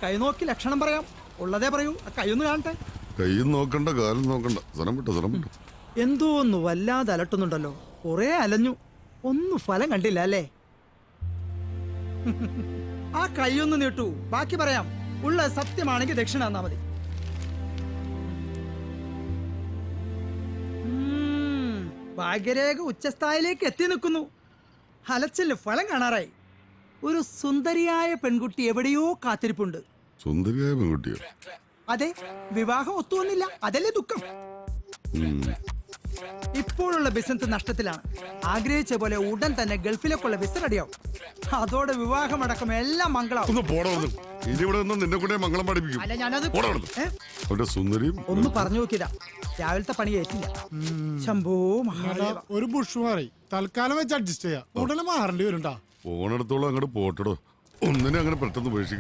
കൈ നോക്കി ലക്ഷണം പറയാം. ഉള്ളതേ പറയൂ. ആ കൈയൊന്ന് കാണട്ടെ. കൈയും നോക്കണ്ട, കാലും നോക്കണ്ട. സ്ഥലം വിട്ടു. എന്തോ ഒന്ന് വല്ലാതെ അലട്ടുന്നുണ്ടല്ലോ. കുറെ അലഞ്ഞു, ഒന്നും ഫലം കണ്ടില്ല അല്ലേ? ആ കൈയൊന്ന് നീട്ടു, ബാക്കി പറയാം. ഉള്ള സത്യമാണെങ്കിൽ ദക്ഷിണ തന്നാ മതി. ഭാഗ്യരേഖ ഉച്ചസ്ഥായിലേക്ക് എത്തി നിൽക്കുന്നു. അലച്ചില്ല, ഫലം കാണാറായി. ഒരു സുന്ദരിയായ പെൺകുട്ടി എവിടെയോ കാത്തിരിപ്പുണ്ട്. സുന്ദരിയായ പെൺകുട്ടിയോ? അതെ, വിവാഹം ഒത്തുവന്നില്ല, അതല്ലേ ദുഃഖം. ഇപ്പോഴുള്ള ബിസിനസ് നഷ്ടത്തിലാണ്. ആഗ്രഹിച്ച പോലെ ഉടൻ തന്നെ ഗൾഫിലേക്കുള്ള വിസ റെഡിയാവും. അതോടെ വിവാഹമടക്കം എല്ലാം മംഗളാവും. നിന്നെ കൂടെ മംഗളം പഠിപ്പിക്കും. അല്ല, ഞാനത് സുന്ദരിയും ഒന്ന് പറഞ്ഞു നോക്കിയതാ. രാവിലത്തെ പണി ഏറ്റില്ല. ശംഭോ മഹാദേവ. ഒരു ബുഷ് മാറി തൽക്കാലം വെച്ച് അഡ്ജസ്റ്റ് ചെയ്യാം. ഉടനെ മാറേണ്ടി വരുംട്ടാ. പോണെടുത്തോളം അങ്ങോട്ട് പോട്ടടോ. ഒന്നിനെ അങ്ങനെ പെട്ടെന്ന് ഉപേക്ഷിക്കാം.